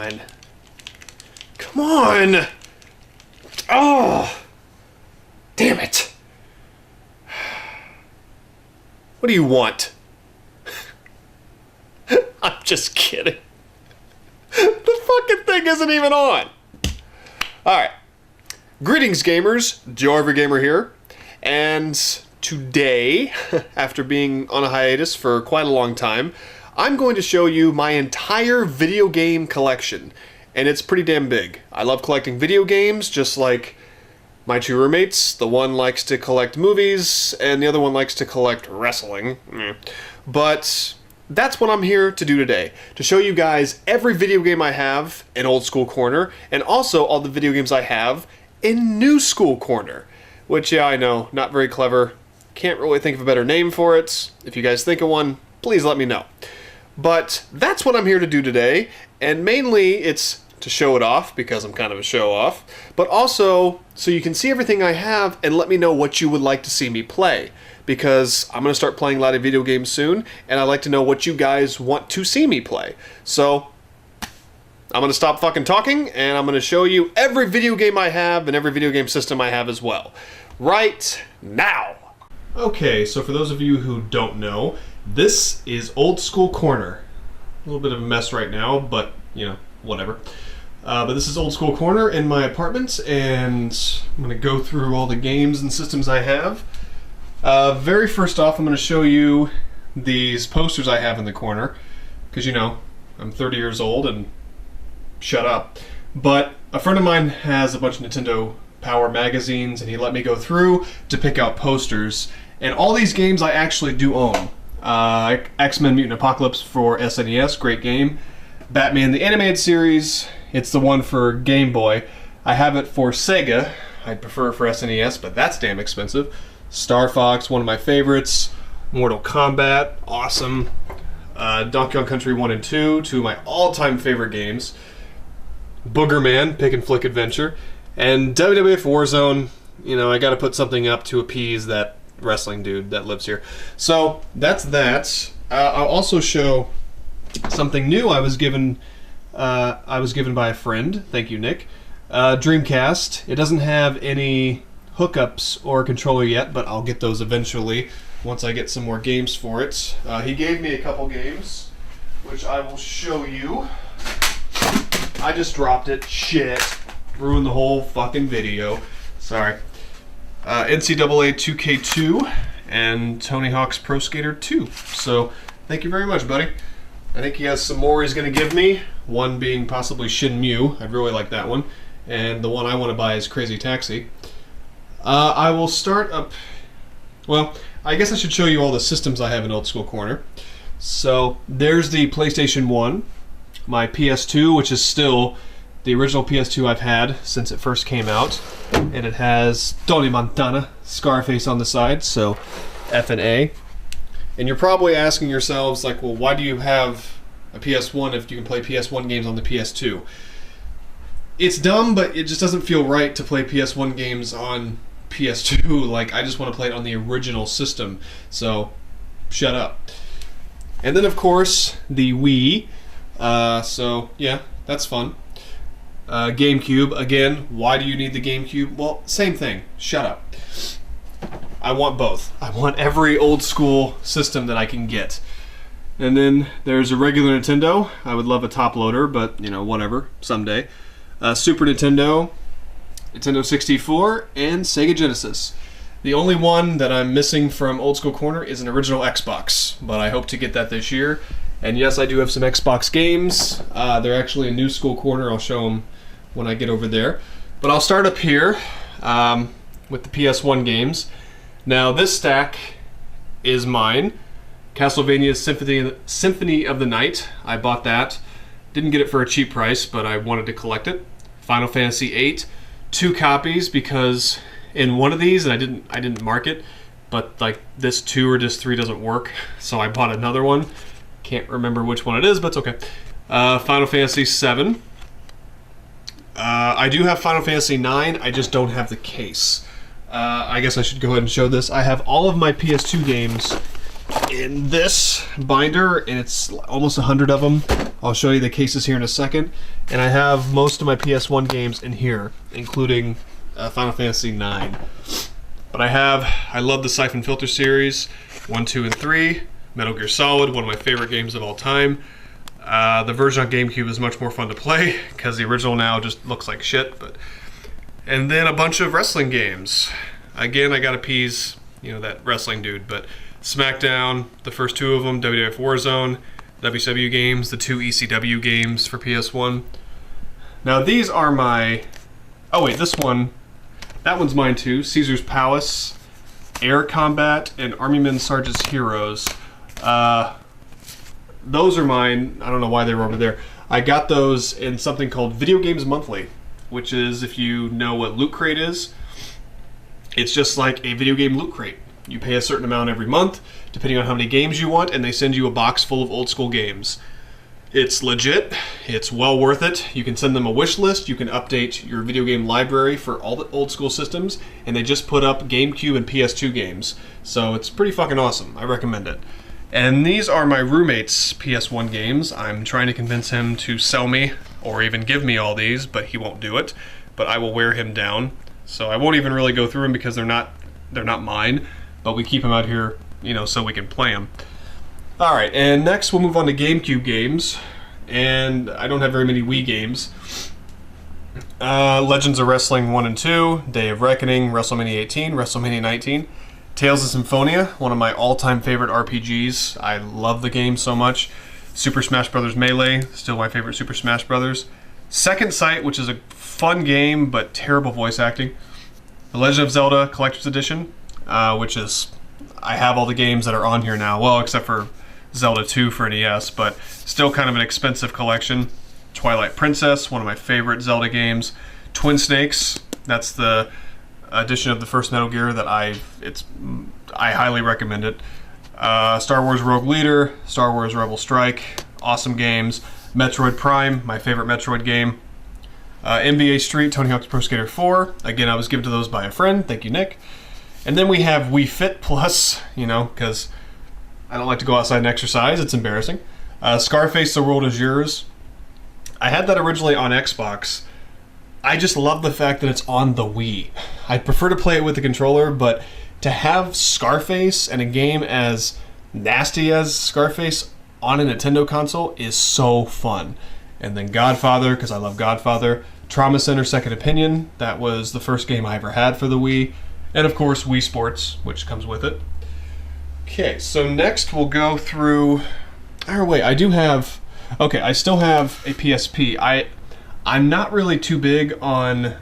on. Come on! Oh! Damn it! What do you want? I'm just kidding. The fucking thing isn't even on! Alright. Greetings, gamers. Joe EveryGamer here. And today, after being on a hiatus for quite a long time, I'm going to show you my entire video game collection. And it's pretty damn big. I love collecting video games, just like my two roommates. The one likes to collect movies, and the other one likes to collect wrestling. But that's what I'm here to do today. To show you guys every video game I have in Old School Corner, and also all the video games I have in New School Corner. Which, yeah, I know, not very clever. Can't really think of a better name for it. If you guys think of one, please let me know. But that's what I'm here to do today, and mainly it's to show it off, because I'm kind of a show-off, but also so you can see everything I have and let me know what you would like to see me play, because I'm going to start playing a lot of video games soon, and I'd like to know what you guys want to see me play. So I'm going to stop fucking talking, and I'm going to show you every video game I have and every video game system I have as well. Right now! Okay, so for those of you who don't know, this is Old School Corner. A little bit of a mess right now, but, you know, whatever. But this is Old School Corner in my apartment, and I'm going to go through all the games and systems I have. Very first off, I'm going to show you these posters I have in the corner, because, you know, I'm 30 years old and shut up. But a friend of mine has a bunch of Nintendo Power magazines, and he let me go through to pick out posters. And all these games I actually do own. X-Men Mutant Apocalypse for SNES, great game. Batman the Animated Series, it's the one for Game Boy. I have it for Sega. I'd prefer it for SNES, but that's damn expensive. Star Fox, one of my favorites. Mortal Kombat, awesome. Donkey Kong Country 1 and 2, two of my all-time favorite games. Boogerman, Pick and Flick Adventure. And WWF Warzone, you know, I gotta put something up to appease that wrestling dude that lives here. So, that's that. I'll also show something new I was given by a friend. Thank you, Nick. Dreamcast. It doesn't have any hookups or controller yet, but I'll get those eventually once I get some more games for it. He gave me a couple games, which I will show you. I just dropped it. Shit. Ruined the whole fucking video. Sorry. NCAA 2K2 and Tony Hawk's Pro Skater 2. So, thank you very much, buddy. I think he has some more he's going to give me. One being possibly Shenmue. I'd really like that one. And the one I want to buy is Crazy Taxi. I will start up... Well, I guess I should show you all the systems I have in Old School Corner. So, there's the PlayStation 1. My PS2, which is still the original PS2 I've had since it first came out. And it has Tony Montana, Scarface on the side, so F and A. And you're probably asking yourselves, like, well, why do you have a PS1 if you can play PS1 games on the PS2? It's dumb, but it just doesn't feel right to play PS1 games on PS2. Like, I just want to play it on the original system, so shut up. And then, of course, the Wii. So, yeah, that's fun. GameCube, again, why do you need the GameCube? Well, same thing. Shut up. I want both. I want every old school system that I can get. And then there's a regular Nintendo. I would love a top loader, but, you know, whatever, someday. Super Nintendo, Nintendo 64, and Sega Genesis. The only one that I'm missing from Old School Corner is an original Xbox, but I hope to get that this year. And yes, I do have some Xbox games. They're actually a New School Corner. I'll show them when I get over there. But I'll start up here with the PS1 games. Now, this stack is mine. Castlevania Symphony of the Night. I bought that. Didn't get it for a cheap price, but I wanted to collect it. Final Fantasy VIII. 2 copies, because in one of these, and I didn't mark it, but like this 2 or this 3 doesn't work, so I bought another one. Can't remember which one it is, but it's okay. Final Fantasy VII. I do have Final Fantasy IX, I just don't have the case. I guess I should go ahead and show this. I have all of my PS2 games in this binder, and it's almost 100 of them. I'll show you the cases here in a second. And I have most of my PS1 games in here, including Final Fantasy IX. But I love the Siphon Filter series, 1, 2, and 3. Metal Gear Solid, one of my favorite games of all time. The version on GameCube is much more fun to play, because the original now just looks like shit. And then a bunch of wrestling games. Again, I gotta appease, that wrestling dude, but SmackDown, the first 2 of them, WWF Warzone, WCW games, the 2 ECW games for PS1. Now these are my... Oh wait, that one's mine too. Caesar's Palace, Air Combat, and Army Men Sergeant's Heroes. Those are mine. I don't know why they were over there. I got those in something called Video Games Monthly, which is, if you know what Loot Crate is, it's just like a video game loot crate. You pay a certain amount every month, depending on how many games you want, and they send you a box full of old school games. It's legit. It's well worth it. You can send them a wish list. You can update your video game library for all the old school systems, and they just put up GameCube and PS2 games. So it's pretty fucking awesome. I recommend it. And these are my roommate's PS1 games. I'm trying to convince him to sell me or even give me all these, but he won't do it. But I will wear him down. So I won't even really go through them because they're not mine. But we keep them out here, so we can play them. Alright, and next we'll move on to GameCube games. And I don't have very many Wii games. Legends of Wrestling 1 and 2, Day of Reckoning, WrestleMania 18, WrestleMania 19. Tales of Symphonia, one of my all-time favorite RPGs. I love the game so much. Super Smash Bros. Melee, still my favorite Super Smash Bros. Second Sight, which is a fun game, but terrible voice acting. The Legend of Zelda Collector's Edition, which is... I have all the games that are on here now, well, except for Zelda 2 for NES, but still kind of an expensive collection. Twilight Princess, one of my favorite Zelda games. Twin Snakes, that's the edition of the first Metal Gear that I highly recommend it. Star Wars Rogue Leader, Star Wars Rebel Strike, awesome games. Metroid Prime, my favorite Metroid game. NBA Street, Tony Hawk's Pro Skater 4. Again, I was given to those by a friend. Thank you, Nick. And then we have Wii Fit Plus, because I don't like to go outside and exercise. It's embarrassing. Scarface, The World Is Yours. I had that originally on Xbox. I just love the fact that it's on the Wii. I'd prefer to play it with the controller, but to have Scarface and a game as nasty as Scarface on a Nintendo console is so fun. And then Godfather, because I love Godfather. Trauma Center Second Opinion, that was the first game I ever had for the Wii. And of course, Wii Sports, which comes with it. Okay, so next we'll go through... Oh wait, I still have a PSP. I'm not really too big on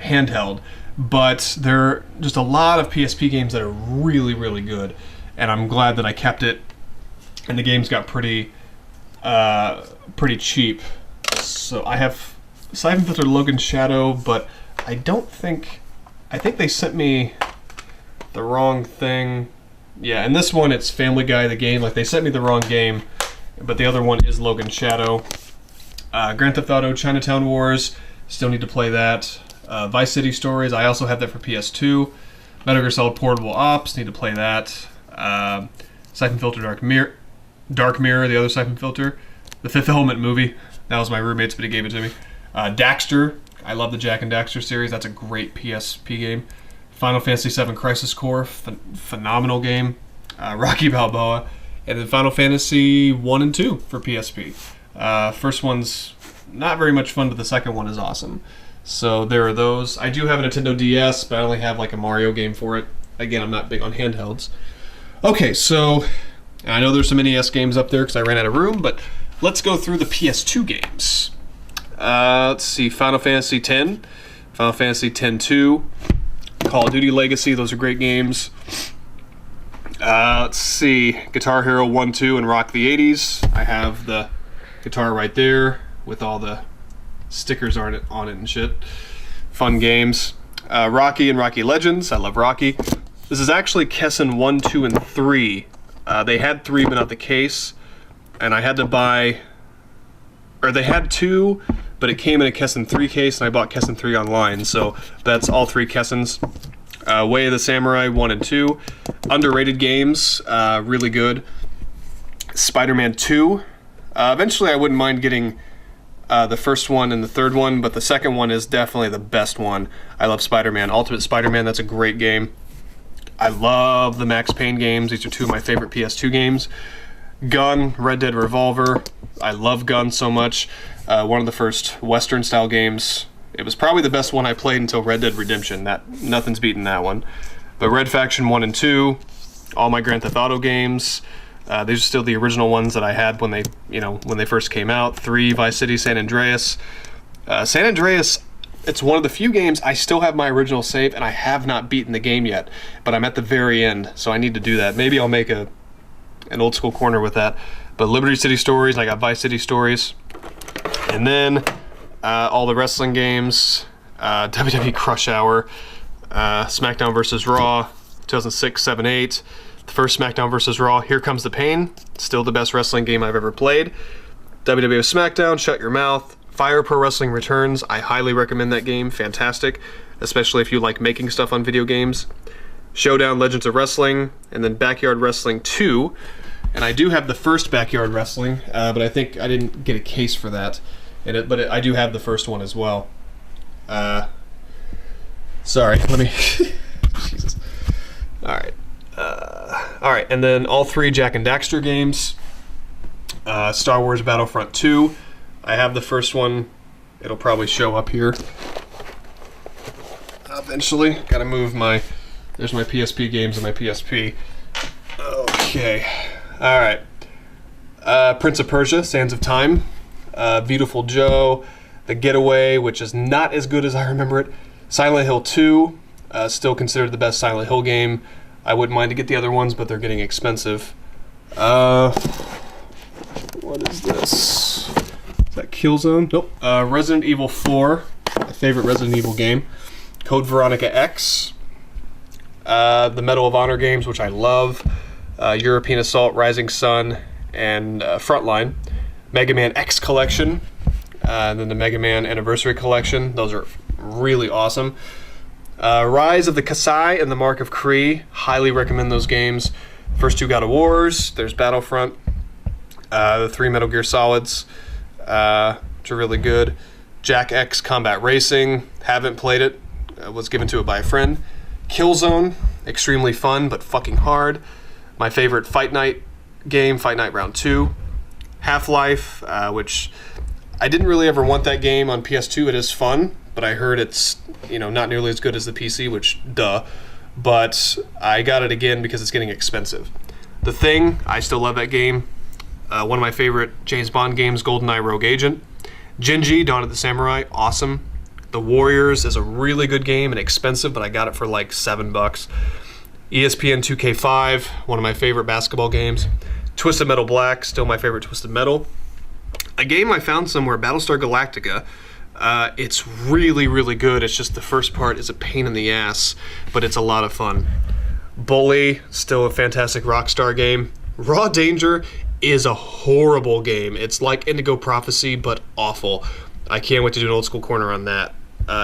handheld, but there are just a lot of PSP games that are really, really good. And I'm glad that I kept it. And the games got pretty cheap. So I have Siphon Filter Logan Shadow, but I think they sent me the wrong thing. Yeah, and this one it's Family Guy the game. Like, they sent me the wrong game, but the other one is Logan Shadow. Grand Theft Auto Chinatown Wars, still need to play that. Vice City Stories, I also have that for PS2. Metal Gear Solid Portable Ops, need to play that. Siphon Filter Dark Mirror, the other Siphon Filter. The Fifth Element movie, that was my roommate's, but he gave it to me. Daxter, I love the Jak and Daxter series, that's a great PSP game. Final Fantasy VII Crisis Core, phenomenal game. Rocky Balboa, and then Final Fantasy 1 and 2 for PSP. First one's not very much fun, but the second one is awesome. So there are those. I do have a Nintendo DS, but I only have like a Mario game for it. Again, I'm not big on handhelds. Okay, so I know there's some NES games up there because I ran out of room, but let's go through the PS2 games. Let's see, Final Fantasy X, Final Fantasy X-2, Call of Duty Legacy, those are great games. Let's see, Guitar Hero 1, 2, and Rock the 80s. I have the guitar right there with all the stickers on it and shit. Fun games. Rocky and Rocky Legends, I love Rocky. This is actually Kessen 1, 2, and 3. They had 3 but not the case, and I had to buy, or they had 2, but it came in a Kessen 3 case, and I bought Kessen 3 online, so that's all 3 Kessens. Way of the Samurai 1 and 2. Underrated games, really good. Spider-Man 2. Eventually I wouldn't mind getting the first one and the third one, but the second one is definitely the best one. I love Spider-Man. Ultimate Spider-Man, that's a great game. I love the Max Payne games. These are two of my favorite PS2 games. Gun, Red Dead Revolver. I love Gun so much. One of the first Western-style games. It was probably the best one I played until Red Dead Redemption. Nothing's beaten that one. But Red Faction 1 and 2, all my Grand Theft Auto games. These are still the original ones that I had when they first came out. 3, Vice City, San Andreas. San Andreas, it's one of the few games I still have my original save, and I have not beaten the game yet. But I'm at the very end, so I need to do that. Maybe I'll make an old school corner with that. But Liberty City Stories, I got Vice City Stories. And then all the wrestling games, WWE Crush Hour, SmackDown vs. Raw, 2006, 7, 8. The first SmackDown vs. Raw, Here Comes the Pain, still the best wrestling game I've ever played. WWE SmackDown, Shut Your Mouth. Fire Pro Wrestling Returns, I highly recommend that game, fantastic, especially if you like making stuff on video games. Showdown Legends of Wrestling, and then Backyard Wrestling 2. And I do have the first Backyard Wrestling, but I think I didn't get a case for that. But I do have the first one as well. Sorry, let me... Jesus. Alright. Alright, and then all 3 Jak and Daxter games. Star Wars Battlefront 2. I have the first one. It'll probably show up here eventually. Gotta move my... There's my PSP games and my PSP. Okay. Alright. Prince of Persia, Sands of Time. Beautiful Joe. The Getaway, which is not as good as I remember it. Silent Hill 2. Still considered the best Silent Hill game. I wouldn't mind to get the other ones, but they're getting expensive. What is this? Is that Killzone? Nope. Resident Evil 4. My favorite Resident Evil game. Code Veronica X. The Medal of Honor games, which I love. European Assault, Rising Sun, and Frontline. Mega Man X Collection. And then the Mega Man Anniversary Collection. Those are really awesome. Rise of the Kasai and the Mark of Kree. Highly recommend those games. First 2 God of Wars. There's Battlefront. The 3 Metal Gear Solids, which are really good. Jak X Combat Racing. Haven't played it. Was given to it by a friend. Killzone. Extremely fun, but fucking hard. My favorite Fight Night game, Fight Night Round 2. Half-Life, which I didn't really ever want that game on PS2. It is fun, but I heard it's not nearly as good as the PC, which duh. But I got it again because it's getting expensive. The Thing, I still love that game. One of my favorite James Bond games, GoldenEye Rogue Agent. Genji, Dawn of the Samurai, awesome. The Warriors is a really good game and expensive, but I got it for like $7. ESPN 2K5, one of my favorite basketball games. Twisted Metal Black, still my favorite Twisted Metal. A game I found somewhere, Battlestar Galactica. It's really, really good. It's just the first part is a pain in the ass, but it's a lot of fun. Bully, still a fantastic Rockstar game. Raw Danger is a horrible game. It's like Indigo Prophecy, but awful. I can't wait to do an old school corner on that.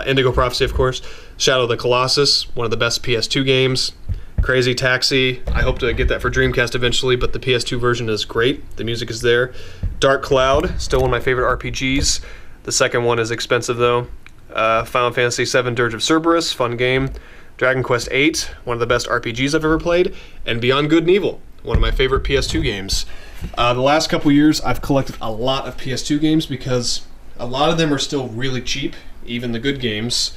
Indigo Prophecy, of course. Shadow of the Colossus, one of the best PS2 games. Crazy Taxi, I hope to get that for Dreamcast eventually, but the PS2 version is great. The music is there. Dark Cloud, still one of my favorite RPGs. The second one is expensive though. Final Fantasy VII Dirge of Cerberus, fun game. Dragon Quest VIII, one of the best RPGs I've ever played. And Beyond Good and Evil, one of my favorite PS2 games. The last couple years, I've collected a lot of PS2 games because a lot of them are still really cheap, even the good games.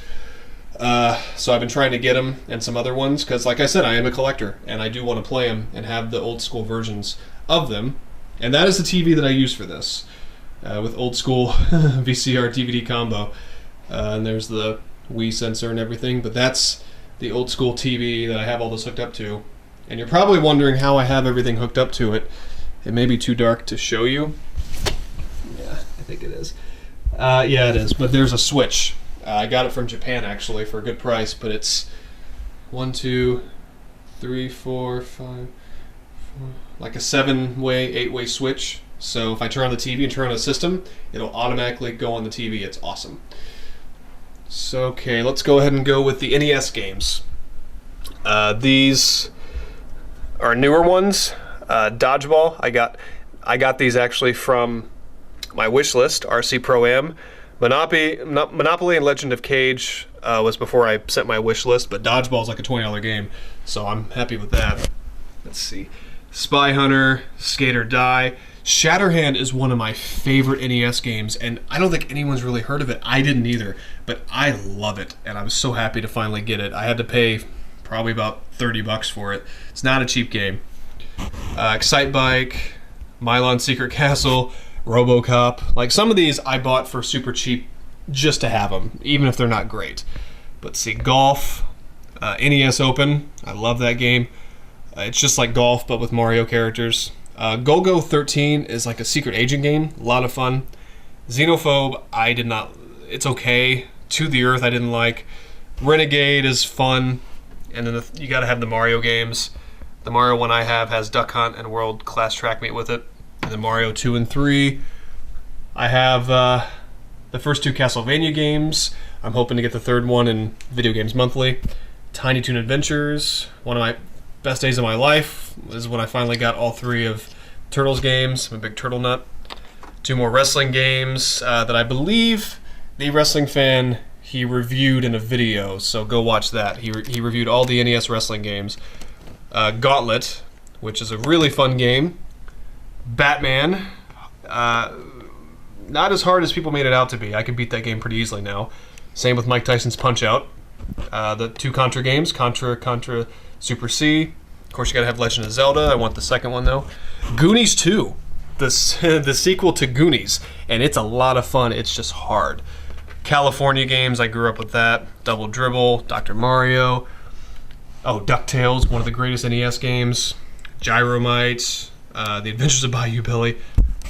So I've been trying to get them and some other ones because, like I said, I am a collector and I do want to play them and have the old school versions of them. And that is the TV that I use for this, with old school VCR DVD combo. And there's the Wii sensor and everything, but that's the old school TV that I have all this hooked up to. And you're probably wondering how I have everything hooked up to it. It may be too dark to show you. Yeah, I think it is. Yeah, it is, but there's a switch. I got it from Japan actually for a good price, but it's 1, 2, 3, 4, 5, 4, like a 7-way, 8-way switch. So if I turn on the TV and turn on the system, it'll automatically go on the TV. It's awesome. So okay, let's go ahead and go with the NES games. These are newer ones. Dodgeball. I got these actually from my wish list. RC Pro-Am. Monopoly and Legend of Cage was before I sent my wish list, but Dodgeball is like a $20 game, so I'm happy with that. Let's see. Spy Hunter, Skate or Die. Shatterhand is one of my favorite NES games, and I don't think anyone's really heard of it. I didn't either, but I love it, and I was so happy to finally get it. I had to pay probably about $30 for it. It's not a cheap game. Excite Bike, Mylon Secret Castle, RoboCop. Like, some of these I bought for super cheap just to have them, even if they're not great. But see, Golf, NES Open. I love that game. It's just like golf, but with Mario characters. Go-Go 13 is like a secret agent game. A lot of fun. Xenophobe, I did not... It's okay. To the Earth, I didn't like. Renegade is fun. And then you gotta have the Mario games. The Mario one I have has Duck Hunt and World Class Track Meet with it. And then Mario 2 and 3. I have the first two Castlevania games. I'm hoping to get the third one in Video Games Monthly. Tiny Toon Adventures. One of my best days of my life is when I finally got all three of Turtles games. I'm a big turtle nut. Two more wrestling games that I believe the Wrestling Fan, he reviewed in a video, so go watch that. He reviewed all the NES wrestling games. Gauntlet, which is a really fun game. Batman, not as hard as people made it out to be. I could beat that game pretty easily now. Same with Mike Tyson's Punch-Out. The two Contra games, Contra Super C. Of course, you gotta have Legend of Zelda. I want the second one, though. Goonies 2, the sequel to Goonies. And it's a lot of fun. It's just hard. California games, I grew up with that. Double Dribble, Dr. Mario. Oh, DuckTales, one of the greatest NES games. Gyromite, The Adventures of Bayou Billy.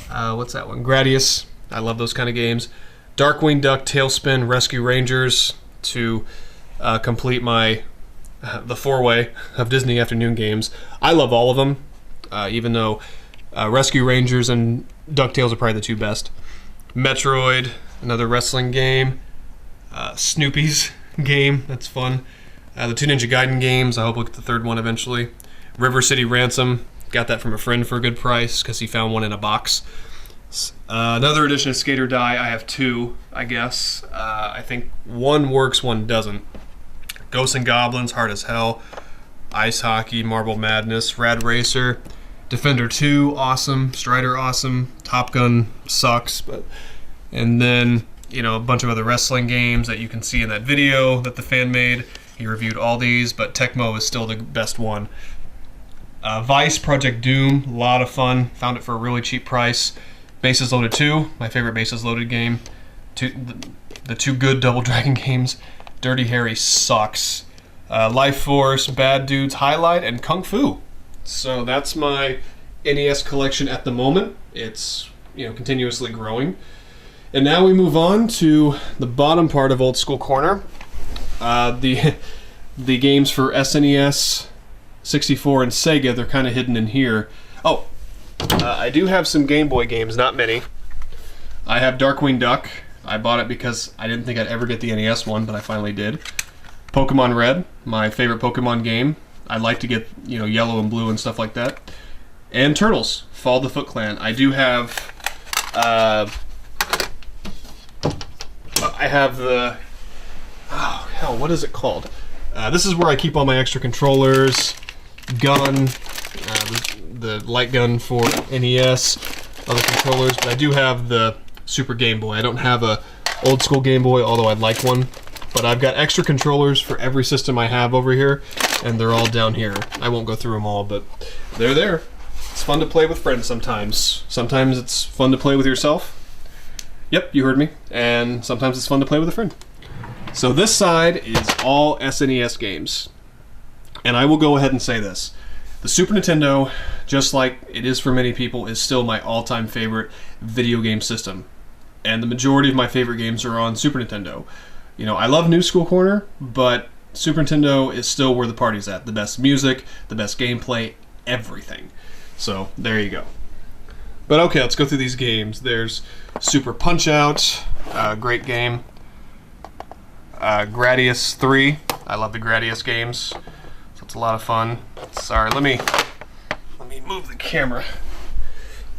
What's that one? Gradius. I love those kind of games. Darkwing Duck, Tailspin, Rescue Rangers to complete my the four-way of Disney afternoon games. I love all of them, even though Rescue Rangers and DuckTales are probably the two best. Metroid, another wrestling game. Snoopy's game, that's fun. The two Ninja Gaiden games, I hope we'll get the third one eventually. River City Ransom, got that from a friend for a good price because he found one in a box. Another edition of Skate or Die, I have two, I guess. I think one works, one doesn't. Ghosts and Goblins, Hard as Hell. Ice Hockey, Marble Madness, Rad Racer. Defender 2, awesome. Strider, awesome. Top Gun sucks, but... And then, you know, a bunch of other wrestling games that you can see in that video that the fan made. He reviewed all these, but Tecmo is still the best one. Vice, Project Doom, a lot of fun. Found it for a really cheap price. Bases Loaded 2, my favorite Bases Loaded game. The two good Double Dragon games. Dirty Harry sucks. Life Force, Bad Dudes, Highlight, and Kung Fu. So that's my NES collection at the moment. It's, you know, continuously growing. And now we move on to the bottom part of Old School Corner. The games for SNES, 64, and Sega, they're kind of hidden in here. Oh, I do have some Game Boy games, not many. I have Darkwing Duck. I bought it because I didn't think I'd ever get the NES one, but I finally did. Pokemon Red, my favorite Pokemon game. I'd like to get, you know, Yellow and Blue and stuff like that. And Turtles, Fall of the Foot Clan. I do have... I have the... Oh, hell, what is it called? This is where I keep all my extra controllers, gun, the light gun for NES, other controllers, but I do have the Super Game Boy. I don't have a old school Game Boy, although I'd like one, but I've got extra controllers for every system I have over here, and they're all down here. I won't go through them all, but they're there. It's fun to play with friends sometimes. Sometimes it's fun to play with yourself. Yep, you heard me. And sometimes it's fun to play with a friend. So this side is all SNES games. And I will go ahead and say this. The Super Nintendo, just like it is for many people, is still my all-time favorite video game system. And the majority of my favorite games are on Super Nintendo. You know, I love New School Corner, but Super Nintendo is still where the party's at. The best music, the best gameplay, everything. So, there you go. But okay, let's go through these games. There's Super Punch-Out, great game. Gradius 3, I love the Gradius games. So It's a lot of fun. Sorry, let me move the camera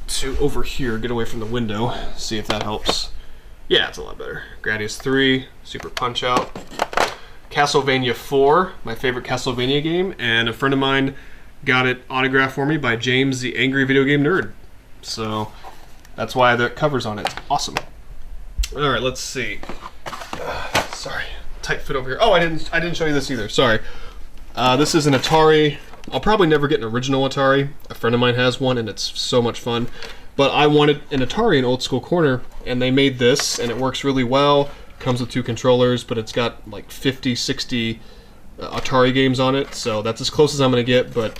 to over here, get away from the window, see if that helps. Yeah, it's a lot better. Gradius 3, Super Punch-Out. Castlevania 4, my favorite Castlevania game, and a friend of mine got it autographed for me by James, the Angry Video Game Nerd. So that's why the cover's on it. It's awesome. All right, let's see. Sorry, tight fit over here. Oh, I didn't show you this either. Sorry. This is an Atari. I'll probably never get an original Atari. A friend of mine has one, and it's so much fun. But I wanted an Atari in Old School Corner, and they made this, and it works really well. Comes with 2 controllers, but it's got like 50, 60 Atari games on it, so that's as close as I'm going to get, but,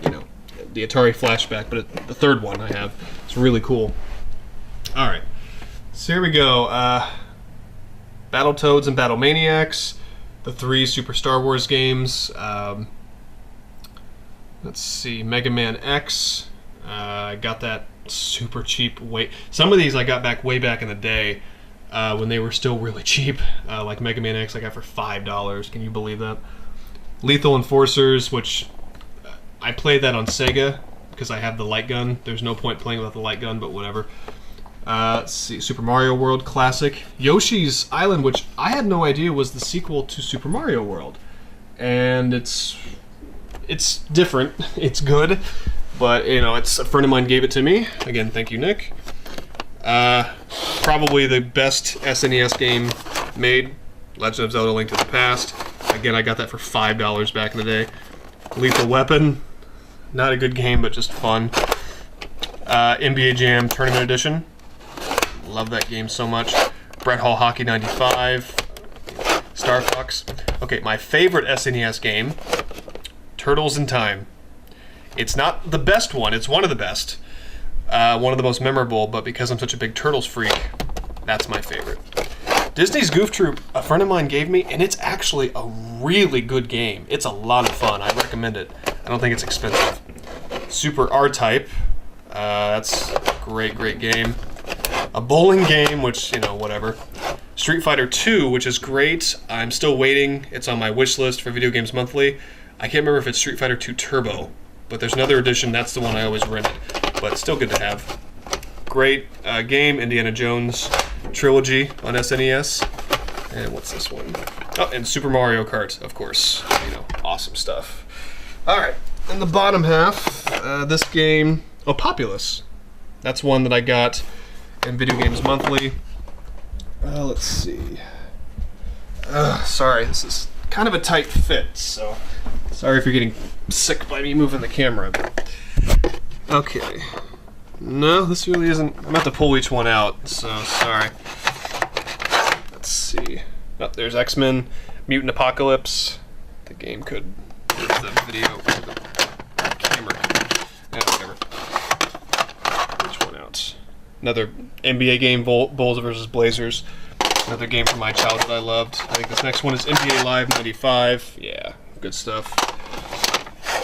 you know, the Atari Flashback, but the third one I have. It's really cool. Alright, so here we go. Battletoads and Battlemaniacs, the 3 Super Star Wars games. Let's see, Mega Man X. I got that super cheap. Some of these I got way back in the day when they were still really cheap. Like Mega Man X I got for $5. Can you believe that? Lethal Enforcers, which I played that on Sega because I have the light gun. There's no point playing without the light gun, but whatever. Let's see, Super Mario World Classic. Yoshi's Island, which I had no idea was the sequel to Super Mario World. And it's different. It's good. But, you know, it's a friend of mine gave it to me. Again, thank you, Nick. Probably the best SNES game made. Legend of Zelda: Link to the Past. Again, I got that for $5 back in the day. Lethal Weapon. Not a good game, but just fun. NBA Jam Tournament Edition. Love that game so much. Brett Hall Hockey 95. Star Fox. Okay, my favorite SNES game, Turtles in Time. It's not the best one, it's one of the best. One of the most memorable, but because I'm such a big Turtles freak, that's my favorite. Disney's Goof Troop, a friend of mine gave me, and it's actually a really good game. It's a lot of fun. I recommend it. I don't think it's expensive. Super R-Type. That's a great game. A bowling game, which, you know, whatever. Street Fighter 2, which is great. I'm still waiting. It's on my wish list for Video Games Monthly. I can't remember if it's Street Fighter 2 Turbo, but there's another edition. That's the one I always rented, but still good to have. Great game, Indiana Jones trilogy on SNES. And what's this one? Oh, and Super Mario Kart, of course. You know, awesome stuff. All right, in the bottom half, this game, Populous. That's one that I got in Video Games Monthly. Let's see. Sorry, this is kind of a tight fit, so sorry if you're getting sick by me moving the camera. Okay. No, this really isn't. I'm about to pull each one out, so sorry. Let's see. Oh, there's X-Men, Mutant Apocalypse. The game could. There's the video. The camera. Whatever. Which one out? Another NBA game, Bulls versus Blazers. Another game from my childhood I loved. I think this next one is NBA Live 95. Yeah, good stuff.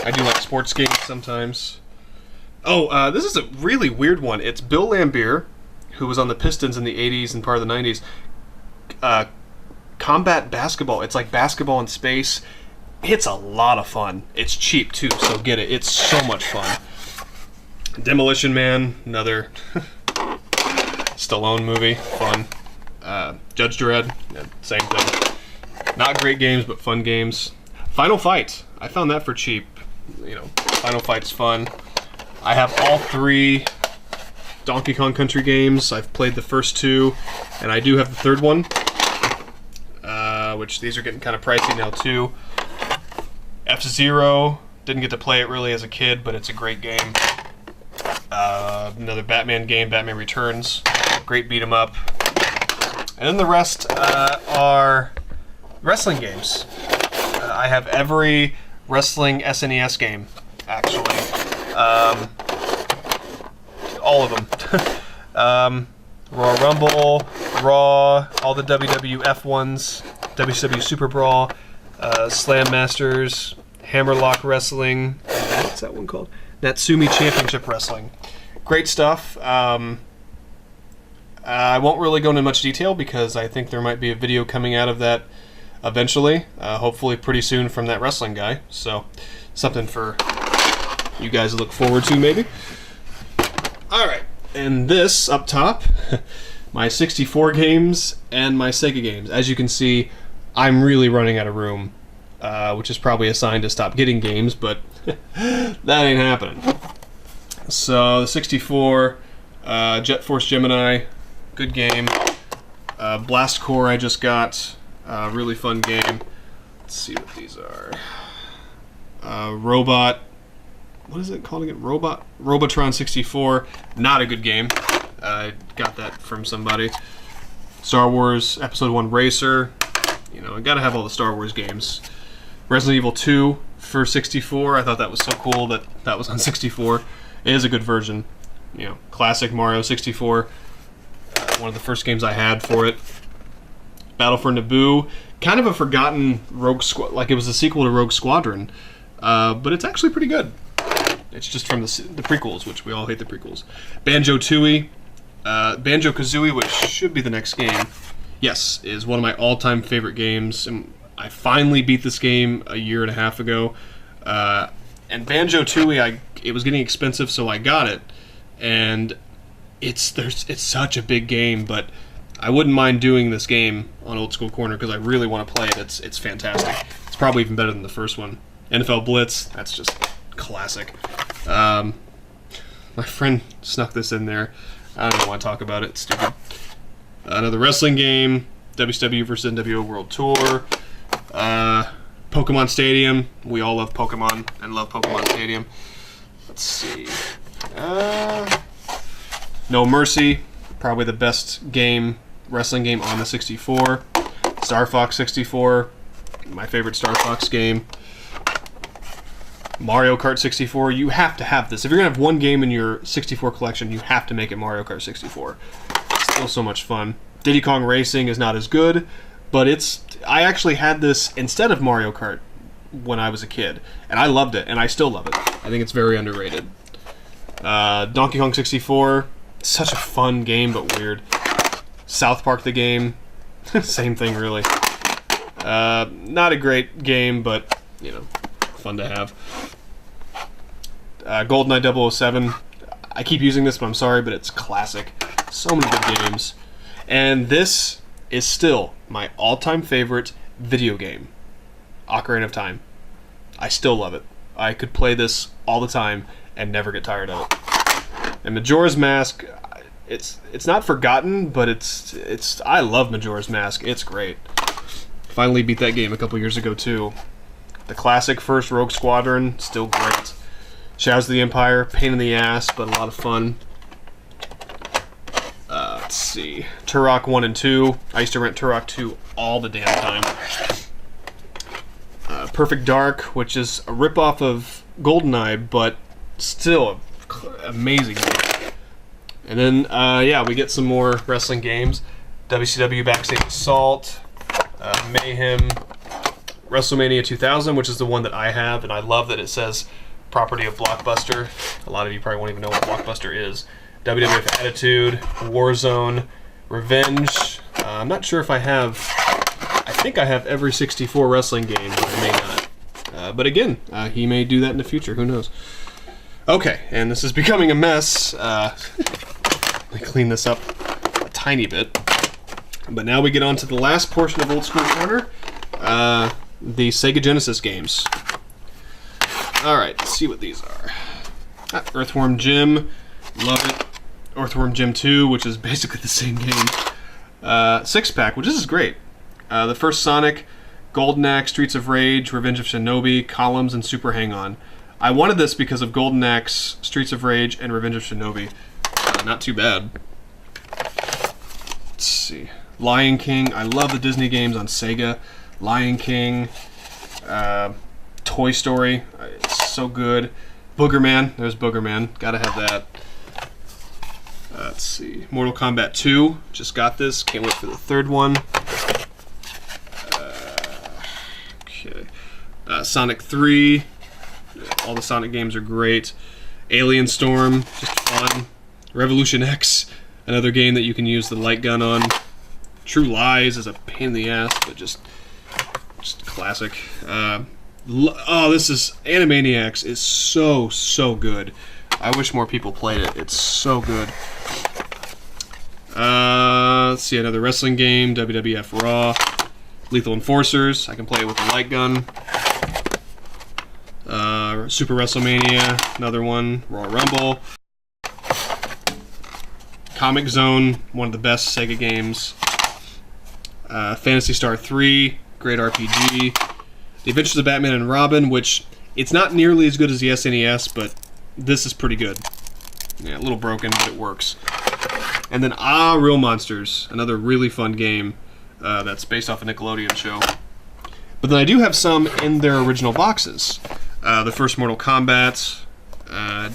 I do like sports games sometimes. Oh, this is a really weird one. It's Bill Laimbeer, who was on the Pistons in the 80s and part of the 90s. Combat Basketball. It's like basketball in space. It's a lot of fun. It's cheap, too, so get it. It's so much fun. Demolition Man, another Stallone movie. Fun. Judge Dredd, same thing. Not great games, but fun games. Final Fight. I found that for cheap. You know, Final Fight's fun. I have all 3 Donkey Kong Country games. I've played the first 2, and I do have the third one, which these are getting kind of pricey now too. F-Zero, didn't get to play it really as a kid, but it's a great game. Another Batman game, Batman Returns, great beat 'em up. And then the rest are wrestling games. I have every wrestling SNES game, actually. All of them. Royal Rumble, Raw, all the WWF ones, WCW Super Brawl, Slam Masters, Hammerlock Wrestling, what's that one called? Natsumi Championship Wrestling. Great stuff. I won't really go into much detail because I think there might be a video coming out of that eventually. Hopefully pretty soon from that wrestling guy. So something for you guys to look forward to, maybe. Alright, and this up top, my 64 games and my Sega games. As you can see, I'm really running out of room, which is probably a sign to stop getting games, but that ain't happening. So, the 64, Jet Force Gemini, good game. Blast Corps I just got, really fun game. Let's see what these are. Robot, what is it called again? Robotron 64, not a good game. I got that from somebody. Star Wars Episode 1 Racer, you know, I gotta have all the Star Wars games. Resident Evil 2 for 64, I thought that was so cool that that was on 64. It is a good version. You know, classic Mario 64. One of the first games I had for it. Battle for Naboo, kind of a forgotten Rogue Squadron, like it was a sequel to Rogue Squadron, but it's actually pretty good. It's just from the prequels, which we all hate the prequels. Banjo-Tooie, Banjo-Kazooie, which should be the next game, yes, is one of my all-time favorite games. And I finally beat this game a year and a half ago. And Banjo-Tooie, it was getting expensive, so I got it. And it's such a big game, but I wouldn't mind doing this game on Old School Corner because I really want to play it. It's fantastic. It's probably even better than the first one. NFL Blitz, that's just classic. My friend snuck this in there. I don't want to talk about it. It's stupid. Another wrestling game. WCW vs. NWO World Tour. Pokemon Stadium. We all love Pokemon and love Pokemon Stadium. Let's see. No Mercy. Probably the best wrestling game on the 64. Star Fox 64. My favorite Star Fox game. Mario Kart 64, you have to have this. If you're going to have one game in your 64 collection, you have to make it Mario Kart 64. It's still so much fun. Diddy Kong Racing is not as good, but I actually had this instead of Mario Kart when I was a kid, and I loved it, and I still love it. I think it's very underrated. Donkey Kong 64, such a fun game, but weird. South Park the game, same thing really. Not a great game, but, you know, fun to have. GoldenEye 007. I keep using this, but I'm sorry, but it's classic. So many good games. And this is still my all-time favorite video game, Ocarina of Time. I still love it. I could play this all the time and never get tired of it. And Majora's Mask, it's not forgotten, but I love Majora's Mask. It's great. Finally beat that game a couple years ago too. The classic first Rogue Squadron, still great. Shadows of the Empire, pain in the ass, but a lot of fun. Let's see. Turok 1 and 2. I used to rent Turok 2 all the damn time. Perfect Dark, which is a ripoff of GoldenEye, but still an amazing game. And then, yeah, we get some more wrestling games. WCW Backstage Assault, Mayhem, WrestleMania 2000, which is the one that I have, and I love that it says property of Blockbuster. A lot of you probably won't even know what Blockbuster is. WWF Attitude, Warzone, Revenge. I'm not sure if I think I have every 64 wrestling game, but I may not. But again, he may do that in the future, who knows. Okay, and this is becoming a mess. Let me clean this up a tiny bit. But now we get on to the last portion of Old School Corner. The Sega Genesis games. Alright, let's see what these are. Earthworm Jim, love it. Earthworm Jim 2, which is basically the same game. Six Pack, which is great. The first Sonic, Golden Axe, Streets of Rage, Revenge of Shinobi, Columns, and Super Hang-On. I wanted this because of Golden Axe, Streets of Rage, and Revenge of Shinobi. Not too bad. Let's see. Lion King, I love the Disney games on Sega. Lion King, Toy Story, it's so good. Boogerman, there's Boogerman, gotta have that. Let's see, Mortal Kombat 2, just got this, can't wait for the third one. Okay, Sonic 3, all the Sonic games are great. Alien Storm, just fun. Revolution X, another game that you can use the light gun on. True Lies is a pain in the ass, but just Just classic. Oh, this is Animaniacs is so good. I wish more people played it. It's so good. Let's see, another wrestling game, WWF Raw. Lethal Enforcers, I can play it with a light gun. Super WrestleMania, another one. Royal Rumble. Comic Zone, one of the best Sega games. Phantasy Star 3, great RPG. The Adventures of Batman and Robin, which it's not nearly as good as the SNES, but this is pretty good. Yeah, a little broken, but it works. And then Real Monsters, another really fun game that's based off a Nickelodeon show. But then I do have some in their original boxes. The first Mortal Kombat, I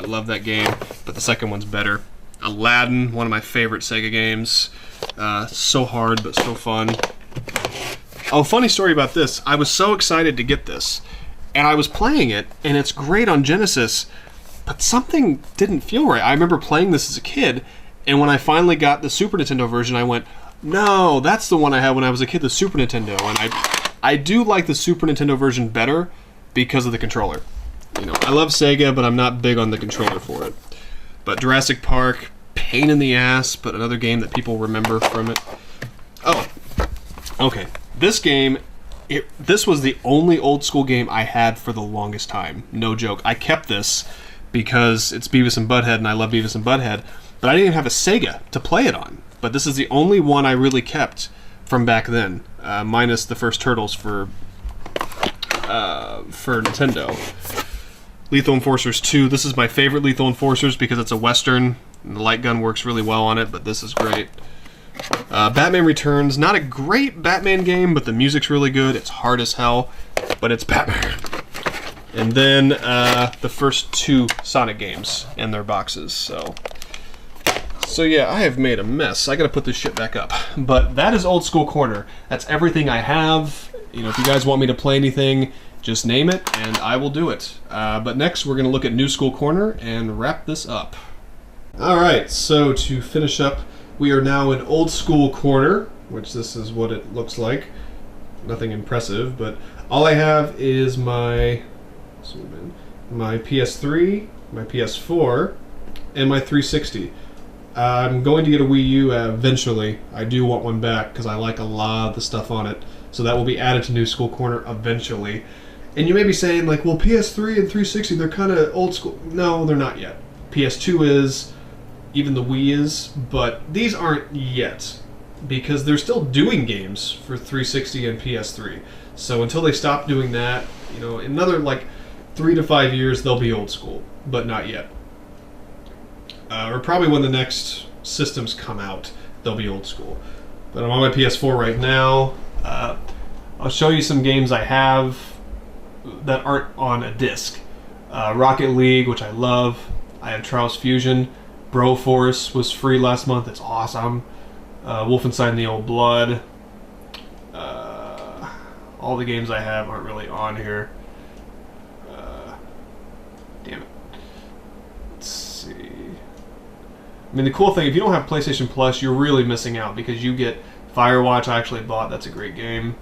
love that game, but the second one's better. Aladdin, one of my favorite Sega games. So hard, but so fun. Oh, funny story about this. I was so excited to get this, and I was playing it, and it's great on Genesis, but something didn't feel right. I remember playing this as a kid, and when I finally got the Super Nintendo version, I went, no, that's the one I had when I was a kid, the Super Nintendo. And I do like the Super Nintendo version better because of the controller. You know, I love Sega, but I'm not big on the controller for it. But Jurassic Park, pain in the ass, but another game that people remember from it. Oh, okay. This game, this was the only old school game I had for the longest time. No joke. I kept this because it's Beavis and Butthead, and I love Beavis and Butthead, but I didn't even have a Sega to play it on. But this is the only one I really kept from back then, minus the first Turtles for Nintendo. Lethal Enforcers 2. This is my favorite Lethal Enforcers because it's a Western, and the light gun works really well on it, but this is great. Batman Returns. Not a great Batman game, but the music's really good. It's hard as hell, but it's Batman. And then the first 2 Sonic games in their boxes, So yeah, I have made a mess. I gotta put this shit back up. But that is Old School Corner. That's everything I have. You know, if you guys want me to play anything, just name it, and I will do it. But next, we're gonna look at New School Corner and wrap this up. Alright, so to finish up, we are now in Old School Corner, which this is what it looks like. Nothing impressive, but all I have is my PS3, my PS4, and my 360. I'm going to get a Wii U eventually. I do want one back because I like a lot of the stuff on it. So that will be added to New School Corner eventually. And you may be saying, like, well, PS3 and 360, they're kind of old school. No, they're not yet. PS2 is, even the Wii is, but these aren't yet because they're still doing games for 360 and PS3. So until they stop doing that, you know, in another, like, 3 to 5 years, they'll be old school, but not yet. Or probably when the next systems come out, they'll be old school. But I'm on my PS4 right now. I'll show you some games I have that aren't on a disc. Rocket League, which I love. I have Trials Fusion. Broforce was free last month. It's awesome. Wolfenstein: The Old Blood. All the games I have aren't really on here. Damn it. Let's see. I mean, the cool thing, if you don't have PlayStation Plus, you're really missing out because you get Firewatch. I actually bought. That's a great game.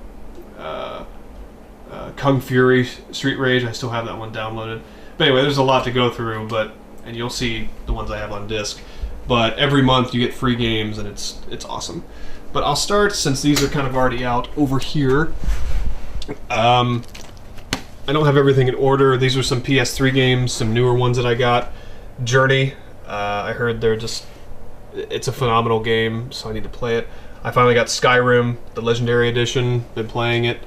Kung Fury, Street Rage. I still have that one downloaded. But anyway, there's a lot to go through, and you'll see the ones I have on disc. But every month you get free games, and it's awesome. But I'll start, since these are kind of already out, over here. I don't have everything in order. These are some PS3 games, some newer ones that I got. Journey. I heard it's a phenomenal game, so I need to play it. I finally got Skyrim, the Legendary Edition, been playing it.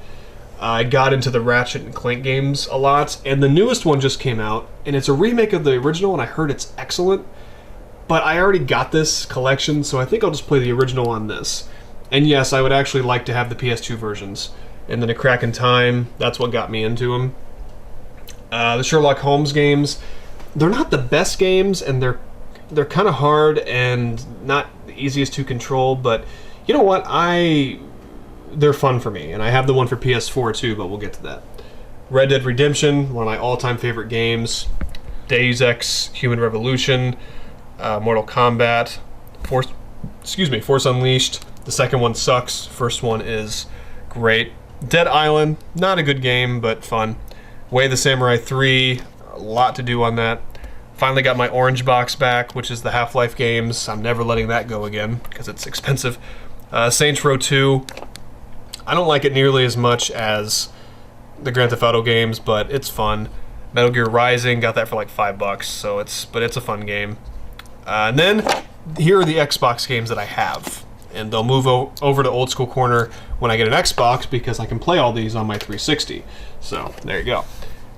I got into the Ratchet and Clank games a lot, and the newest one just came out, and it's a remake of the original, and I heard it's excellent. But I already got this collection, so I think I'll just play the original on this. And yes, I would actually like to have the PS2 versions. And then A Crack in Time, that's what got me into them. The Sherlock Holmes games, they're not the best games, and they're kind of hard and not the easiest to control, but you know what? They're fun for me, and I have the one for PS4 too, but we'll get to that. Red Dead Redemption, one of my all-time favorite games. Deus Ex, Human Revolution, Mortal Kombat, Force Unleashed. The second one sucks. First one is great. Dead Island, not a good game, but fun. Way of the Samurai 3, a lot to do on that. Finally got my orange box back, which is the Half-Life games. I'm never letting that go again, because it's expensive. Saints Row 2, I don't like it nearly as much as the Grand Theft Auto games, but it's fun. Metal Gear Rising, got that for like $5, so it's a fun game. And then, here are the Xbox games that I have. And they'll move over to Old School Corner when I get an Xbox, because I can play all these on my 360. So, there you go.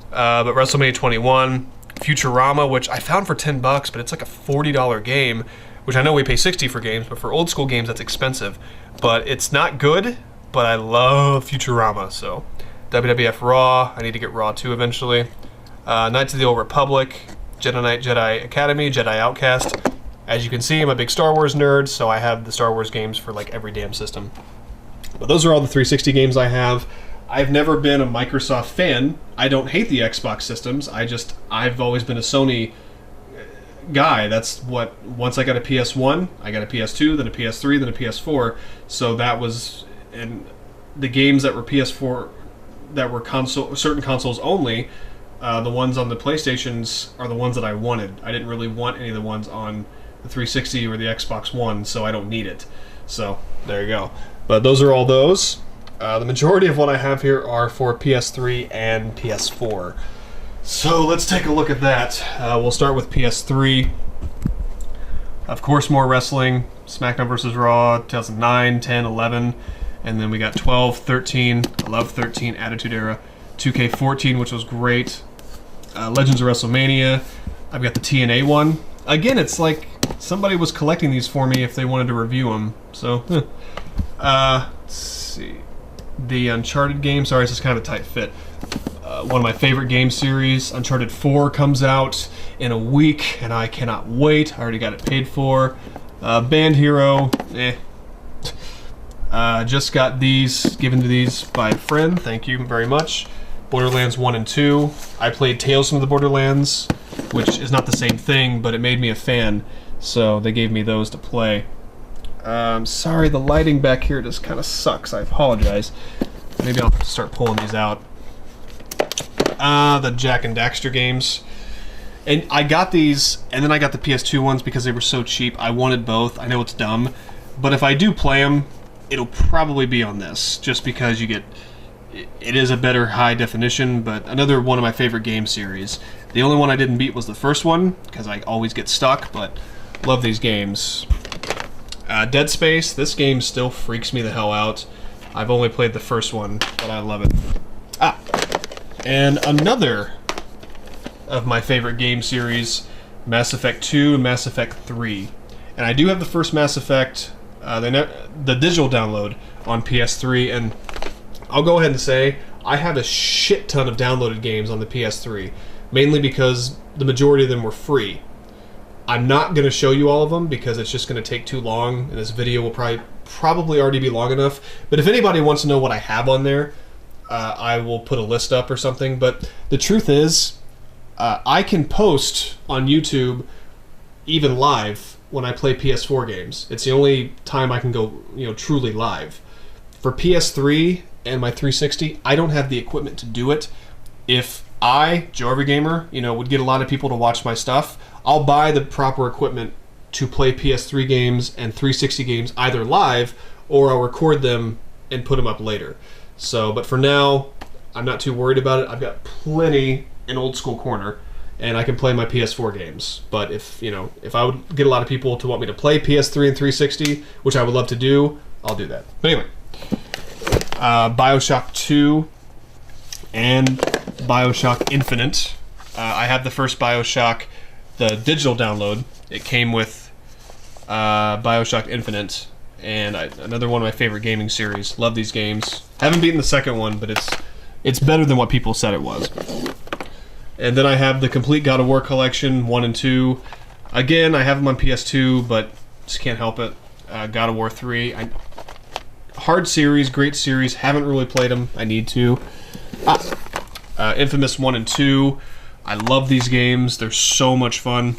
But WrestleMania 21, Futurama, which I found for $10, but it's like a $40 game, which I know we pay $60 for games, but for old school games that's expensive. But it's not good, but I love Futurama, so WWF Raw, I need to get Raw 2 eventually. Knights of the Old Republic, Jedi Knight, Jedi Academy, Jedi Outcast. As you can see, I'm a big Star Wars nerd, so I have the Star Wars games for like every damn system. But those are all the 360 games I have. I've never been a Microsoft fan. I don't hate the Xbox systems. I've always been a Sony guy. That's what, once I got a PS1, I got a PS2, then a PS3, then a PS4. So that was, and the games that were PS4, that were certain consoles only, the ones on the PlayStations are the ones that I wanted. I didn't really want any of the ones on the 360 or the Xbox One, so I don't need it. So, there you go. But those are all those. The majority of what I have here are for PS3 and PS4. So, let's take a look at that. We'll start with PS3. Of course, more wrestling. SmackDown vs. Raw, 2009, 10, 11. And then we got 12, 13, I love 13, Attitude Era. 2K14, which was great. Legends of WrestleMania. I've got the TNA one. Again, it's like somebody was collecting these for me if they wanted to review them. So, let's see. The Uncharted game. Sorry, this is kind of a tight fit. One of my favorite game series. Uncharted 4 comes out in a week, and I cannot wait. I already got it paid for. Band Hero. Just got these, given to these by a friend. Thank you very much. Borderlands 1 and 2. I played Tales from the Borderlands, which is not the same thing, but it made me a fan, so they gave me those to play. Sorry, the lighting back here just kind of sucks. I apologize. Maybe I'll start pulling these out. The Jak and Daxter games. And I got these, and then I got the PS2 ones because they were so cheap. I wanted both. I know it's dumb, but if I do play them, it'll probably be on this, just because you get... It is a better high definition, but another one of my favorite game series. The only one I didn't beat was the first one, because I always get stuck, but love these games. Dead Space, this game still freaks me the hell out. I've only played the first one, but I love it. And another of my favorite game series, Mass Effect 2 and Mass Effect 3. And I do have the first Mass Effect, the digital download on PS3, and I'll go ahead and say I have a shit ton of downloaded games on the PS3, mainly because the majority of them were free. I'm not going to show you all of them because it's just going to take too long, and this video will probably already be long enough. But if anybody wants to know what I have on there, I will put a list up or something. But the truth is, I can post on YouTube, even live, when I play PS4 games. It's the only time I can go, truly live. For PS3 and my 360, I don't have the equipment to do it. If I, Joe EveryGamer, would get a lot of people to watch my stuff, I'll buy the proper equipment to play PS3 games and 360 games either live, or I'll record them and put them up later. So, but for now, I'm not too worried about it. I've got plenty in Old School Corner, and I can play my PS4 games. But if I would get a lot of people to want me to play PS3 and 360, which I would love to do, I'll do that. But anyway, BioShock 2 and BioShock Infinite. I have the first BioShock, the digital download. It came with BioShock Infinite, and another one of my favorite gaming series. Love these games. Haven't beaten the second one, but it's better than what people said it was. And then I have the complete God of War collection, 1 and 2. Again, I have them on PS2, but just can't help it. God of War 3. Hard series, great series. Haven't really played them. I need to. Infamous 1 and 2. I love these games. They're so much fun.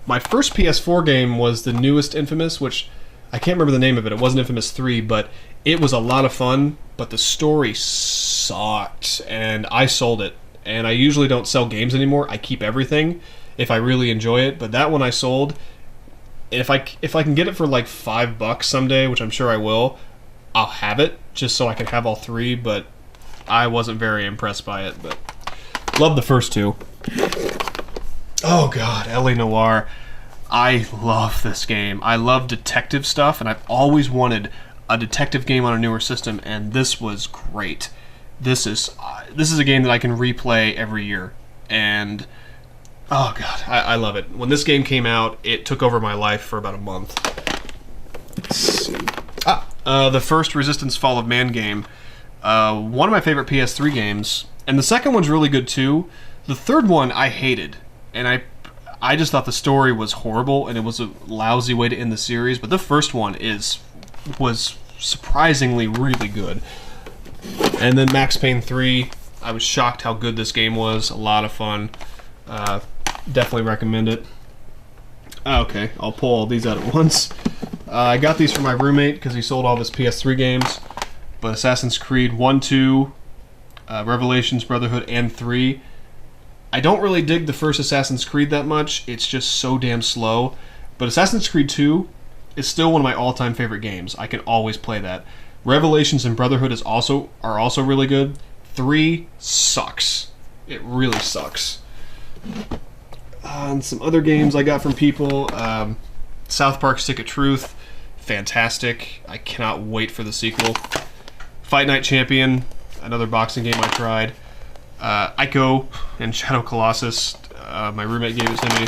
My first PS4 game was the newest Infamous, which I can't remember the name of it. It wasn't Infamous 3, but it was a lot of fun, but the story sucked, and I sold it. And I usually don't sell games anymore. I keep everything if I really enjoy it, but that one I sold. If I can get it for like $5 someday, which I'm sure I will, I'll have it just so I can have all 3, but I wasn't very impressed by it, but love the first 2. Oh god, L.A. Noire. I love this game. I love detective stuff, and I've always wanted a detective game on a newer system, and this was great. This is a game that I can replay every year, and oh god, I love it. When this game came out, it took over my life for about a month. Let's see. The first Resistance Fall of Man game, one of my favorite PS3 games, and the second one's really good too. The third one I hated, and I just thought the story was horrible, and it was a lousy way to end the series, but the first one was surprisingly really good. And then Max Payne 3, I was shocked how good this game was. A lot of fun. Definitely recommend it. Okay, I'll pull all these out at once. I got these from my roommate because he sold all of his PS3 games. But Assassin's Creed 1, 2, Revelations, Brotherhood, and 3. I don't really dig the first Assassin's Creed that much. It's just so damn slow. But Assassin's Creed 2 is still one of my all-time favorite games. I can always play that. Revelations and Brotherhood are also really good. 3 sucks. It really sucks. And some other games I got from people. South Park Stick of Truth. Fantastic. I cannot wait for the sequel. Fight Night Champion. Another boxing game I tried. Ico and Shadow Colossus. My roommate gave it to me.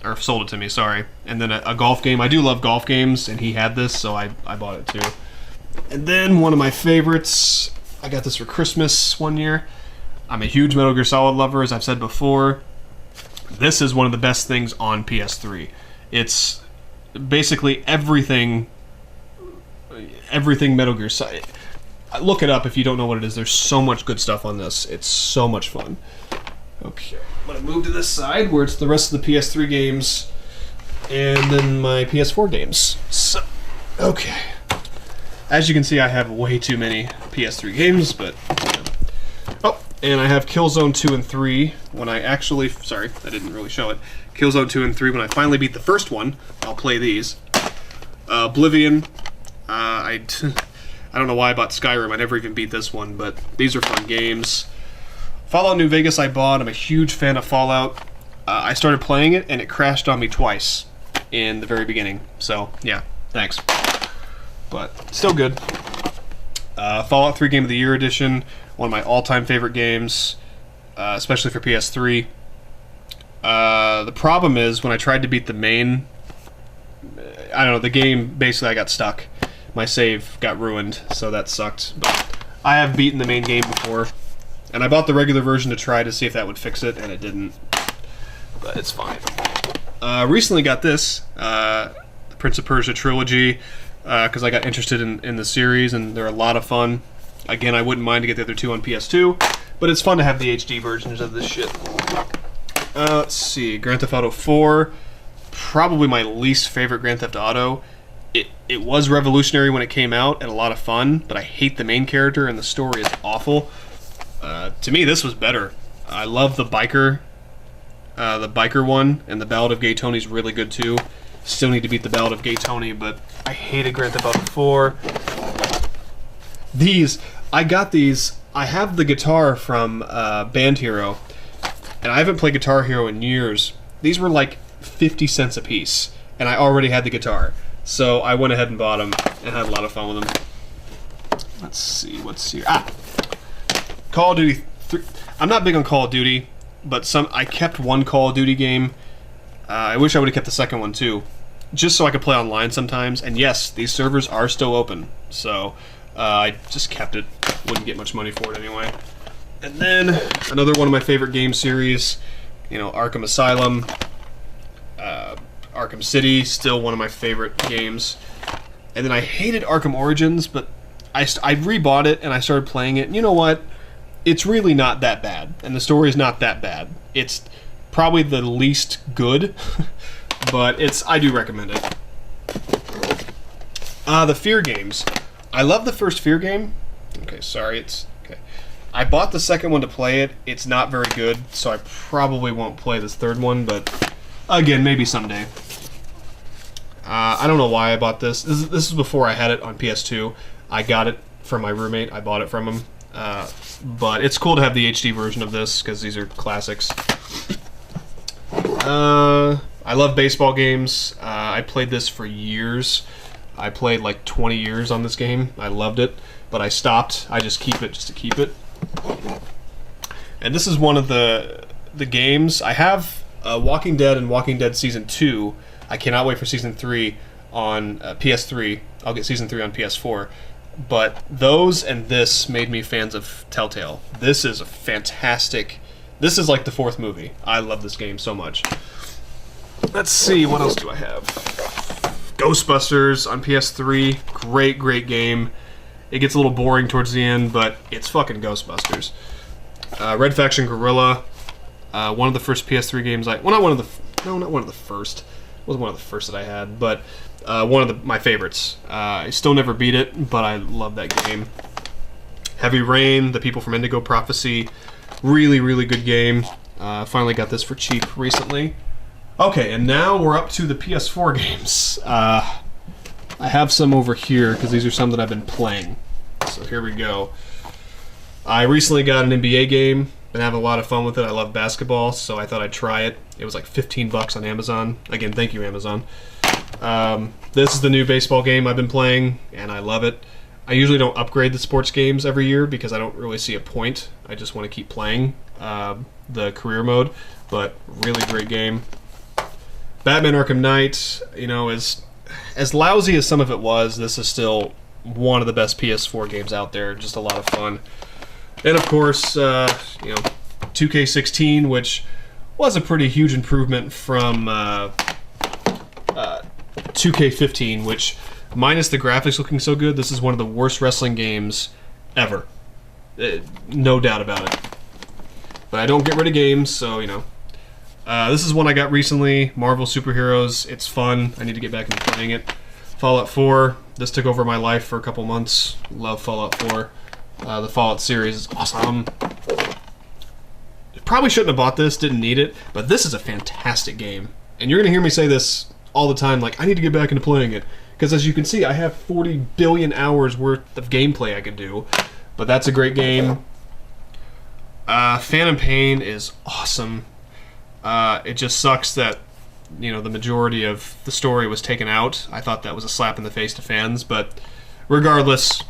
Or sold it to me, sorry. And then a golf game. I do love golf games, and he had this, so I bought it too. And then one of my favorites, I got this for Christmas one year. I'm a huge Metal Gear Solid lover, as I've said before. This is one of the best things on PS3. It's basically everything Metal Gear Solid. Look it up if you don't know what it is. There's so much good stuff on this. It's so much fun. Okay, I'm going to move to this side where it's the rest of the PS3 games and then my PS4 games. So, okay. As you can see, I have way too many PS3 games, but... Oh, and I have Killzone 2 and 3 when I actually... Sorry, I didn't really show it. Killzone 2 and 3, when I finally beat the first one, I'll play these. Oblivion. I don't know why I bought Skyrim. I never even beat this one, but these are fun games. Fallout New Vegas I bought. I'm a huge fan of Fallout. I started playing it, and it crashed on me twice in the very beginning. So, yeah, thanks. But still good. Fallout 3 Game of the Year Edition. One of my all-time favorite games, especially for PS3. The problem is, when I tried to beat the main... I don't know, the game, basically I got stuck. My save got ruined, so that sucked. But I have beaten the main game before. And I bought the regular version to try to see if that would fix it, and it didn't. But it's fine. Recently got this, the Prince of Persia trilogy, because I got interested in the series, and they're a lot of fun. Again, I wouldn't mind to get the other two on PS2, but it's fun to have the HD versions of this shit. Let's see, Grand Theft Auto 4, probably my least favorite Grand Theft Auto. It was revolutionary when it came out, and a lot of fun, but I hate the main character, and the story is awful. To me, this was better. I love the biker one, and the Ballad of Gay Tony's really good too. Still need to beat the Ballad of Gay Tony, but I hated Grand Theft Auto 4. I got these. I have the guitar from Band Hero, and I haven't played Guitar Hero in years. These were like 50 cents a piece, and I already had the guitar. So I went ahead and bought them, and had a lot of fun with them. Let's see, what's here? Call of Duty 3. I'm not big on Call of Duty, but I kept one Call of Duty game. I wish I would have kept the second one too, just so I could play online sometimes. And yes, these servers are still open, so I just kept it. Wouldn't get much money for it anyway. And then another one of my favorite game series, Arkham Asylum, Arkham City, still one of my favorite games. And then I hated Arkham Origins, but I rebought it and I started playing it. And you know what? It's really not that bad, and the story is not that bad. It's probably the least good, but I do recommend it. The Fear games. I love the first Fear game. Okay, sorry, it's... okay. I bought the second one to play it. It's not very good, so I probably won't play this third one, but again, maybe someday. I don't know why I bought this. This is before I had it on PS2. I got it from my roommate. I bought it from him. But it's cool to have the HD version of this, because these are classics. I love baseball games. I played this for years. I played like 20 years on this game. I loved it, but I stopped. I just keep it just to keep it. And this is one of the games. I have Walking Dead and Walking Dead Season 2. I cannot wait for Season 3 on PS3. I'll get Season 3 on PS4. But those and this made me fans of Telltale. This is a fantastic... This is like the fourth movie. I love this game so much. Let's see, what else do I have? Ghostbusters on PS3. Great, great game. It gets a little boring towards the end, but it's fucking Ghostbusters. Red Faction Guerrilla. One of the first PS3 games I... Well, not one of the... No, not one of the first. It wasn't one of the first that I had, but one of my favorites. I still never beat it, but I love that game. Heavy Rain, The People from Indigo Prophecy. Really, really good game. Finally got this for cheap recently. Okay, and now we're up to the PS4 games. I have some over here, because these are some that I've been playing. So here we go. I recently got an NBA game. Been having a lot of fun with it. I love basketball, so I thought I'd try it. It was like 15 bucks on Amazon. Again, thank you, Amazon. This is the new baseball game I've been playing, and I love it. I usually don't upgrade the sports games every year because I don't really see a point. I just want to keep playing the career mode, but really great game. Batman Arkham Knight, you know, as lousy as some of it was, this is still one of the best PS4 games out there. Just a lot of fun. And of course, you know, 2K16, which was a pretty huge improvement from 2K15, which, minus the graphics looking so good, this is one of the worst wrestling games ever. No doubt about it. But I don't get rid of games, so, you know. This is one I got recently, Marvel Superheroes. It's fun. I need to get back into playing it. Fallout 4. This took over my life for a couple months. Love Fallout 4. The Fallout series is awesome. Probably shouldn't have bought this, didn't need it, but this is a fantastic game. And you're going to hear me say this all the time, like, I need to get back into playing it. Because as you can see, I have 40 billion hours worth of gameplay I could do. But that's a great game. Phantom Pain is awesome. It just sucks that, you know, the majority of the story was taken out. I thought that was a slap in the face to fans, but regardless,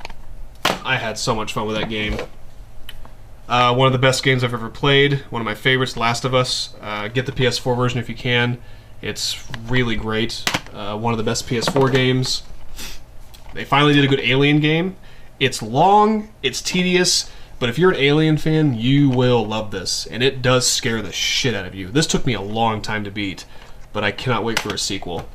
I had so much fun with that game. One of the best games I've ever played. One of my favorites, Last of Us. Get the PS4 version if you can. It's really great. One of the best PS4 games. They finally did a good Alien game. It's long, it's tedious, but if you're an Alien fan, you will love this. And it does scare the shit out of you. This took me a long time to beat, but I cannot wait for a sequel.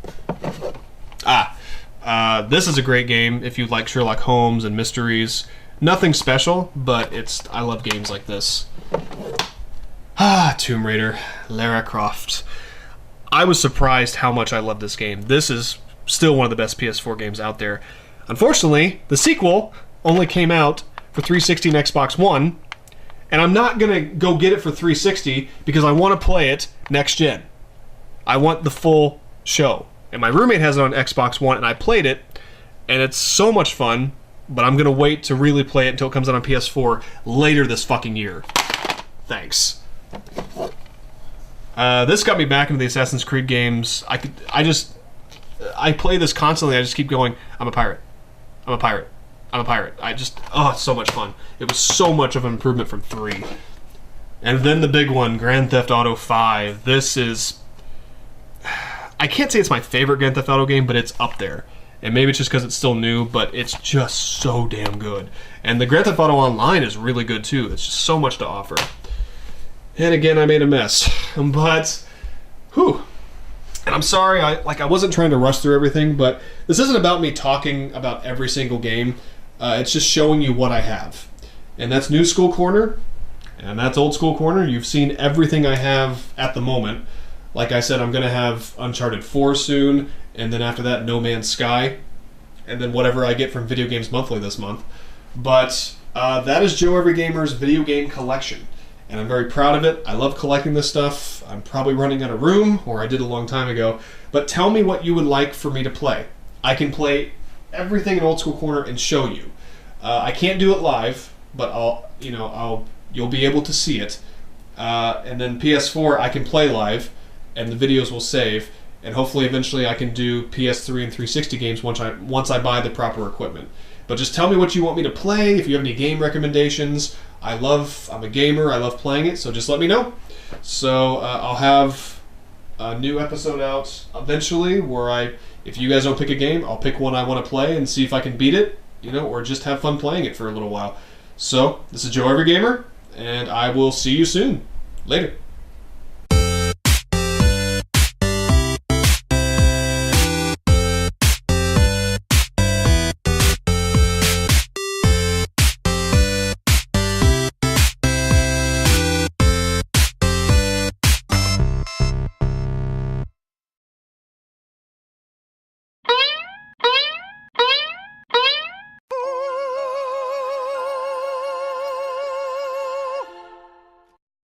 This is a great game if you like Sherlock Holmes and mysteries. Nothing special, but I love games like this. Tomb Raider, Lara Croft. I was surprised how much I love this game. This is still one of the best PS4 games out there. Unfortunately, the sequel only came out for 360 and Xbox One, and I'm not going to go get it for 360 because I want to play it next gen. I want the full show. And my roommate has it on Xbox One, and I played it, and it's so much fun, but I'm going to wait to really play it until it comes out on PS4 later this fucking year. Thanks. This got me back into the Assassin's Creed games. I play this constantly. I just keep going, I'm a pirate. I'm a pirate. I'm a pirate. It's so much fun. It was so much of an improvement from 3. And then the big one, Grand Theft Auto 5. This is... I can't say it's my favorite Grand Theft Auto game, but it's up there. And maybe it's just because it's still new, but it's just so damn good. And the Grand Theft Auto Online is really good too. It's just so much to offer. And again, I made a mess. But, whew. And I'm sorry, I wasn't trying to rush through everything, but this isn't about me talking about every single game. It's just showing you what I have. And that's New School Corner, and that's Old School Corner. You've seen everything I have at the moment. Like I said, I'm going to have Uncharted 4 soon, and then after that, No Man's Sky. and then whatever I get from Video Games Monthly this month. But that is Joe EveryGamer's video game collection, and I'm very proud of it. I love collecting this stuff. I'm probably running out of room, or I did a long time ago. But tell me what you would like for me to play. I can play everything in Old School Corner and show you. I can't do it live, but you'll be able to see it. And then PS4, I can play live, and the videos will save. And hopefully, eventually, I can do PS3 and 360 games once I buy the proper equipment. But just tell me what you want me to play. If you have any game recommendations, I'm a gamer. I love playing it, so just let me know. So I'll have a new episode out eventually where if you guys don't pick a game, I'll pick one I want to play and see if I can beat it, or just have fun playing it for a little while. So this is Joe EveryGamer, and I will see you soon. Later.